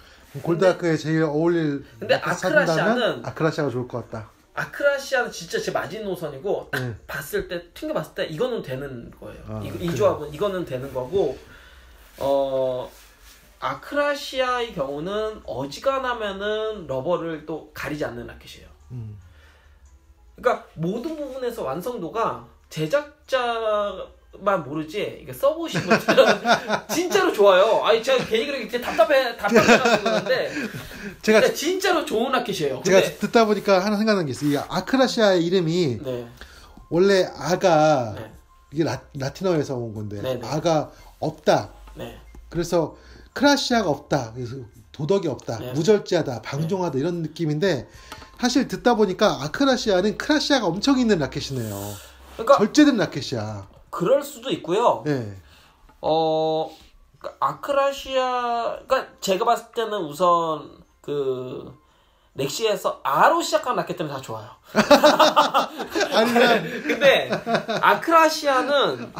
골드아크에 제일 어울릴 근데 아크라시아가 좋을 것 같다. 아크라시아는 진짜 제 마지노선이고 딱 봤을 때 튕겨봤을 때 이거는 되는 거예요. 이 조합은 이거는 되는 거고 아크라시아의 경우는 어지간하면은 러버를 또 가리지 않는 라켓이에요. 그러니까 모든 부분에서 완성도가 제작자만 모르지 이게 써보신 분들은 진짜로 좋아요. 아니 제가 괜히 그렇게 답답해가지고 그러는데 제가 진짜로 좋은 라켓이에요. 제가 듣다 보니까 하나 생각난 게 있어요. 이 아크라시아의 이름이 원래 아가 이게 라틴어에서 온 건데 아가 없다. 그래서 크라시아가 없다. 그래서 도덕이 없다. 무절제하다. 방종하다. 이런 느낌인데 사실 듣다 보니까 아크라시아는 크라시아가 엄청 있는 라켓이네요. 그러니까 절제된 라켓이야. 그럴 수도 있고요. 아크라시아, 그러니까 제가 봤을 때는 우선 그 넥시에서 R로 시작한 라켓들은 다 좋아요. 근데 아크라시아는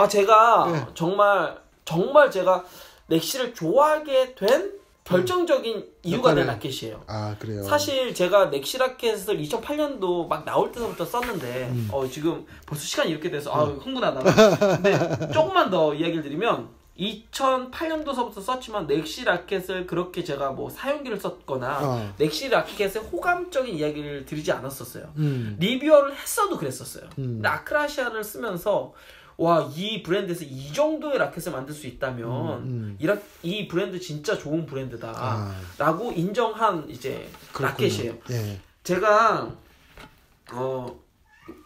제가 정말 제가 넥시를 좋아하게 된 결정적인 이유가 된 라켓이에요. 그래요. 사실 제가 넥시 라켓을 2008년도 막 나올 때부터 썼는데 지금 벌써 시간이 이렇게 돼서 흥분하다. 근데 조금만 더 이야기를 드리면 2008년도서부터 썼지만 넥시 라켓을 그렇게 제가 뭐 사용기를 썼거나 넥시 라켓의 호감적인 이야기를 드리지 않았었어요. 리뷰어를 했어도 그랬었어요. 근데 아크라시아를 쓰면서 와, 이 브랜드에서 이 정도의 라켓을 만들 수 있다면 이 브랜드 진짜 좋은 브랜드다 라고 인정한 이제 그렇군요. 라켓이에요. 예. 제가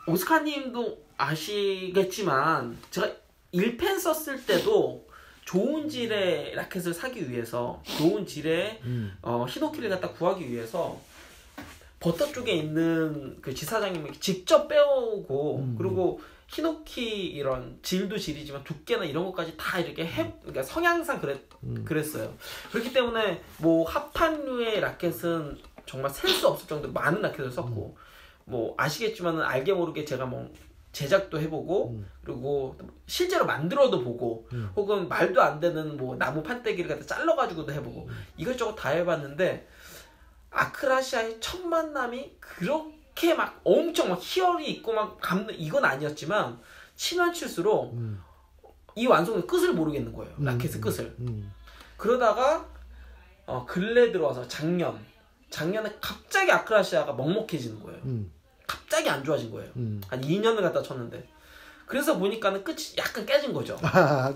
오스카님도 아시겠지만 제가 1펜 썼을 때도 좋은 질의 라켓을 사기 위해서 좋은 질의 히노키를 갖다 구하기 위해서 버터 쪽에 있는 그 지사장님이 직접 빼오고 그리고 히노키 이런 질도 질이지만 두께나 이런 것까지 다 이렇게 그러니까 성향상 그랬어요. 그렇기 때문에 뭐 합판류의 라켓은 정말 셀 수 없을 정도로 많은 라켓을 썼고 뭐 아시겠지만은 알게 모르게 제가 뭐 제작도 해보고 그리고 실제로 만들어도 보고 혹은 말도 안 되는 뭐 나무 판때기를 갖다 잘라가지고도 해보고 이것저것 다 해봤는데 아크라시아의 첫 만남이 그렇게 막 엄청 막 희열이 있고 막 감동 이건 아니었지만 치면 칠수록 이 완성의 끝을 모르겠는 거예요. 라켓의 끝을. 그러다가 근래 들어와서 작년에 갑자기 아크라시아가 먹먹해지는 거예요. 갑자기 안 좋아진 거예요. 한 2년을 갖다 쳤는데. 그래서 보니까는 끝이 약간 깨진 거죠.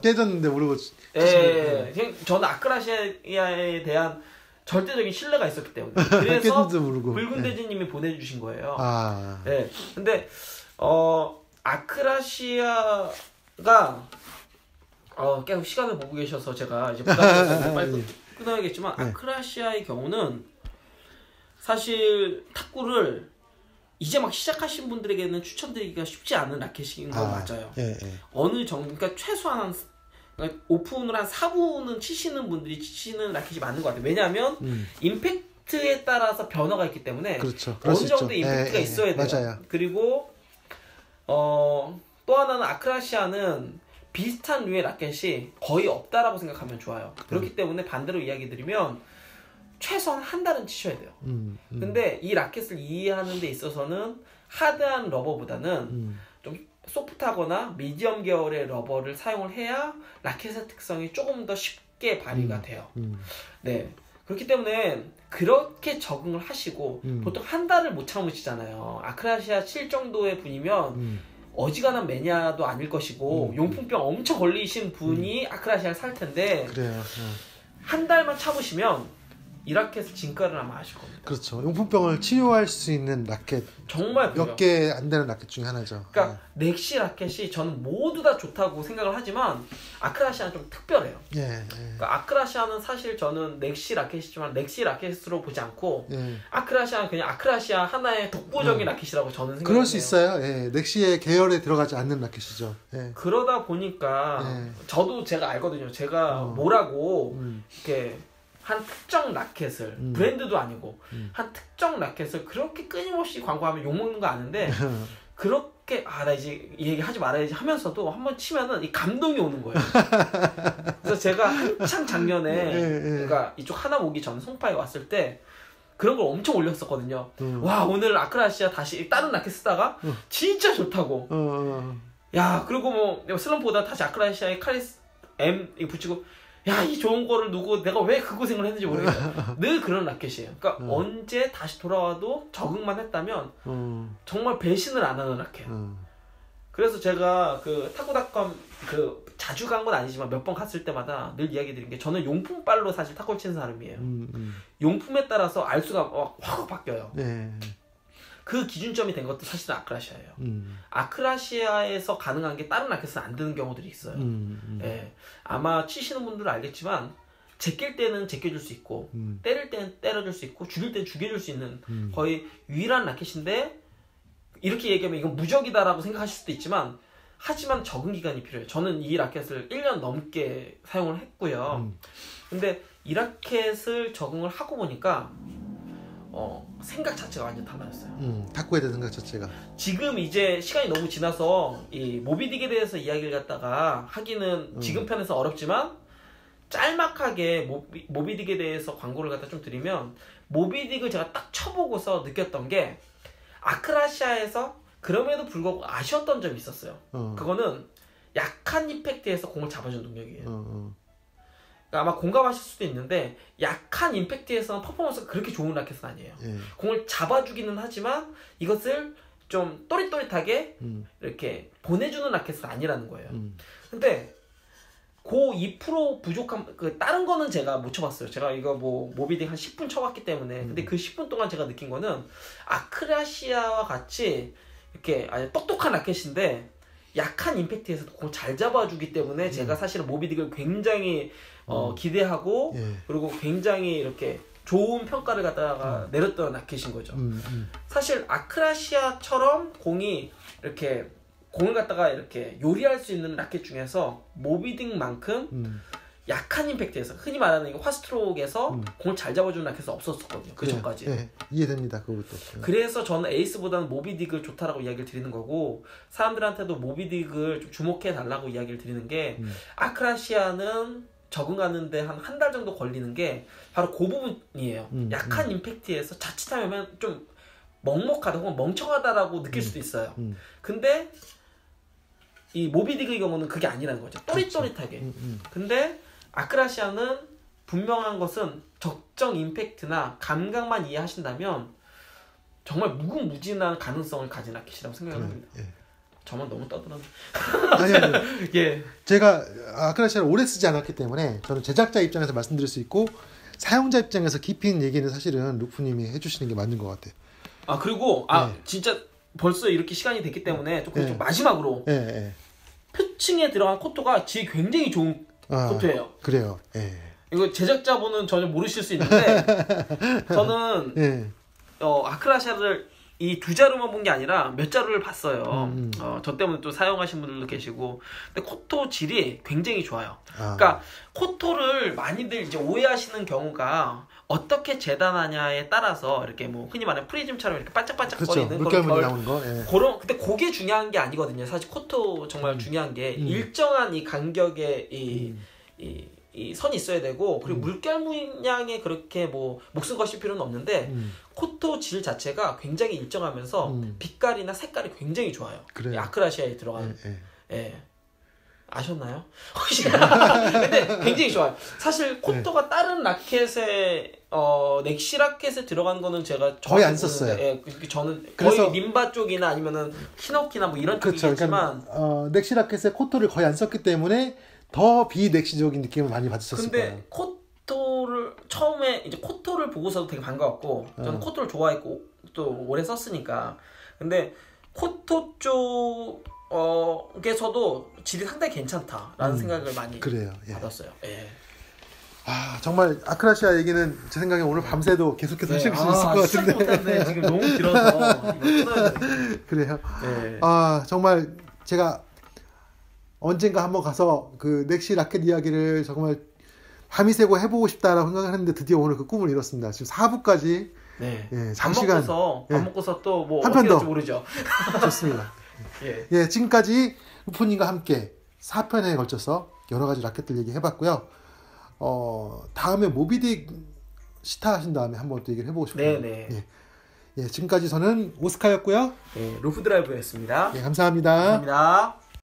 깨졌는데 모르고. 예. 저는 아크라시아에 대한 절대적인 신뢰가 있었기 때문에. 그래서 붉은 돼지님이 보내주신 거예요. 예. 근데 아크라시아가 계속 시간을 보고 계셔서 제가 이제 부담스러워서 빨리 끊어야겠지만 아크라시아의 경우는 사실 탁구를 이제 막 시작하신 분들에게는 추천드리기가 쉽지 않은 라켓인 건 맞아요. 예. 어느 정도, 그러니까 최소한 그러니까 오픈을 한 4분은 치시는 분들이 치시는 라켓이 맞는 것 같아요. 왜냐하면 임팩트에 따라서 변화가 있기 때문에 그렇죠. 어느 정도 임팩트가 있어야 돼요. 맞아요. 그리고 또 하나는 아크라시아는 비슷한 류의 라켓이 거의 없다라고 생각하면 좋아요. 그렇기 때문에 반대로 이야기 드리면 최소한 한 달은 치셔야 돼요. 근데 이 라켓을 이해하는 데 있어서는 하드한 러버보다는 좀 소프트하거나 미디엄 계열의 러버를 사용을 해야 라켓의 특성이 조금 더 쉽게 발휘가 돼요. 네. 그렇기 때문에 그렇게 적응을 하시고 보통 한 달을 못 참으시잖아요. 아크라시아 칠 정도의 분이면 어지간한 매니아도 아닐 것이고 용품병 엄청 걸리신 분이 아크라시아를 살 텐데 그래요. 한 달만 참으시면 이 라켓을 진가를 아마 아실 겁니다. 그렇죠. 용품병을 치유할 수 있는 라켓 정말 몇 개 안 되는 라켓 중에 하나죠. 그러니까 넥시 라켓이 저는 모두 다 좋다고 생각을 하지만 아크라시아는 좀 특별해요. 그러니까 아크라시아는 사실 저는 넥시 라켓이지만 넥시 라켓으로 보지 않고 아크라시아는 그냥 아크라시아 하나의 독보적인 라켓이라고 저는 생각해요. 그럴 수 있어요. 넥시의 계열에 들어가지 않는 라켓이죠. 그러다 보니까 저도 제가 알거든요. 제가 뭐라고 이렇게 한 특정 라켓을 브랜드도 아니고 한 특정 라켓을 그렇게 끊임없이 광고하면 욕먹는 거 아는데 그렇게 나 이제 이 얘기 하지 말아야지 하면서도 한번 치면은 이 감동이 오는 거예요. 그래서 제가 한창 작년에 그러니까 이쪽 하나 오기 전 송파에 왔을 때 그런 걸 엄청 올렸었거든요. 와, 오늘 아크라시아 다시 다른 라켓 쓰다가 진짜 좋다고. 야, 그리고 뭐 슬럼프 보다 다시 아크라시아의 카리스 M 이거 붙이고 야, 이 좋은 거를 누구 내가 왜 그 고생을 했는지 모르겠어요. 늘 그런 라켓이에요. 그러니까 언제 다시 돌아와도 적응만 했다면 정말 배신을 안 하는 라켓. 그래서 제가 그 타구닷컴 그 자주 간 건 아니지만 몇 번 갔을 때마다 늘 이야기 드린 게 저는 용품빨로 사실 탁구를 치는 사람이에요. 용품에 따라서 알수가 확 바뀌어요. 그 기준점이 된 것도 사실은 아크라시아예요. 아크라시아에서 가능한 게 다른 라켓은 안 되는 경우들이 있어요. 예. 아마 치시는 분들은 알겠지만 제낄 때는 제껴줄 수 있고 때릴 때는 때려줄 수 있고 죽일 때는 죽여줄 수 있는 거의 유일한 라켓인데 이렇게 얘기하면 이건 무적이다라고 생각하실 수도 있지만 하지만 적응 기간이 필요해요. 저는 이 라켓을 1년 넘게 사용을 했고요. 근데 이 라켓을 적응을 하고 보니까 생각 자체가 완전 달라졌어요. 탁구에 대한 생각 자체가. 지금 이제 시간이 너무 지나서 이 모비딕에 대해서 이야기를 갖다가 하기는 지금 편에서 어렵지만 짤막하게 모비딕에 대해서 광고를 갖다 좀 드리면 모비딕을 제가 딱 쳐보고서 느꼈던 게 아크라시아에서 그럼에도 불구하고 아쉬웠던 점이 있었어요. 그거는 약한 임팩트에서 공을 잡아주는 능력이에요. 그러니까 아마 공감하실 수도 있는데 약한 임팩트에서는 퍼포먼스가 그렇게 좋은 라켓은 아니에요. 공을 잡아주기는 하지만 이것을 좀 또릿또릿하게 이렇게 보내주는 라켓은 아니라는 거예요. 근데 그 2% 부족한 다른 거는 제가 못 쳐봤어요. 제가 이거 뭐 모비딕 한 10분 쳐봤기 때문에. 근데 그 10분 동안 제가 느낀 거는 아크라시아와 같이 이렇게 아주 똑똑한 라켓인데 약한 임팩트에서도 공을 잘 잡아주기 때문에 제가 사실은 모비딕을 굉장히 기대하고 그리고 굉장히 이렇게 좋은 평가를 갖다가 내렸던 라켓인 거죠. 사실 아크라시아처럼 공이 이렇게 공을 갖다가 이렇게 요리할 수 있는 라켓 중에서 모비딕만큼 약한 임팩트에서 흔히 말하는 화스트로크에서 공을 잘 잡아주는 라켓은 없었거든요. 그 전까지. 이해됩니다. 그것도. 그래서 저는 에이스보다는 모비딕을 좋다라고 이야기를 드리는 거고 사람들한테도 모비딕을 좀 주목해 달라고 이야기를 드리는 게 아크라시아는 적응하는데 한 달 정도 걸리는 게 바로 그 부분이에요. 약한 임팩트에서 자칫하면 좀 먹먹하다 혹은 멍청하다라고 느낄 수도 있어요. 근데 이 모비딕의 경우는 그게 아니라는 거죠. 또릿또릿하게. 근데 아크라시아는 분명한 것은 적정 임팩트나 감각만 이해하신다면 정말 무궁무진한 가능성을 가진 라켓이라고 생각합니다. 저만 너무 떠들었네. 아니. 예. 제가 아크라시아를 오래 쓰지 않았기 때문에 저는 제작자 입장에서 말씀드릴 수 있고 사용자 입장에서 깊이 있는 얘기는 사실은 루프님이 해주시는 게 맞는 것 같아요. 그리고 진짜 벌써 이렇게 시간이 됐기 때문에 좀 마지막으로 표층에 들어간 코토가 질이 굉장히 좋은 코토예요. 그래요. 이거 제작자분은 전혀 모르실 수 있는데 저는 아크라시아를 이 2자루만 본 게 아니라 몇 자루를 봤어요. 저 때문에 또 사용하신 분들도 계시고. 근데 코토 질이 굉장히 좋아요. 그러니까 코토를 많이들 이제 오해하시는 경우가 어떻게 재단하냐에 따라서 이렇게 뭐 흔히 말하는 프리즘처럼 이렇게 반짝반짝거리는 물결무늬 나오는 거. 그런 근데 그게 중요한 게 아니거든요. 사실 코토 정말 중요한 게 일정한 이 간격의 이 선이 있어야 되고 그리고 물결 문양에 그렇게 뭐 목숨 거실 필요는 없는데 코토 질 자체가 굉장히 일정하면서 빛깔이나 색깔이 굉장히 좋아요. 그래요. 아크라시아에 들어간 아셨나요? 근데 굉장히 좋아요. 사실 코토가 다른 라켓에 넥시 라켓에 들어간 거는 제가 거의 안 썼어요. 저는 거의 림바 쪽이나 아니면은 키노키나 뭐 이런 쪽이겠지만 넥시 라켓에 코토를 거의 안 썼기 때문에 더 비넥시적인 느낌을 많이 받으셨을 거예요. 근데 코토를 처음에 이제 코토를 보고서도 되게 반가웠고 저는 코토를 좋아했고 또 오래 썼으니까. 근데 코토 쪽에서도 질이 상당히 괜찮다라는 생각을 많이 받았어요. 정말 아크라시아 얘기는 제 생각에 오늘 밤새도 계속해서 하실 수 있을 것 같은데. 못했네. 지금 너무 길어서 그래요. 정말 제가 언젠가 한번 가서 그 넥시 라켓 이야기를 정말 밤이 새고 해보고 싶다라고 생각을 했는데 드디어 오늘 그 꿈을 이뤘습니다. 지금 4부까지 장시간 밥 먹고서 또 뭐 한 편 더 모르죠. 좋습니다. 지금까지 루프님과 함께 4편에 걸쳐서 여러 가지 라켓들 얘기해봤고요. 다음에 모비딕 시타 하신 다음에 한번 또 얘기를 해보고 싶어요. 지금까지 저는 오스카였고요. 루프 드라이브였습니다. 감사합니다. 감사합니다.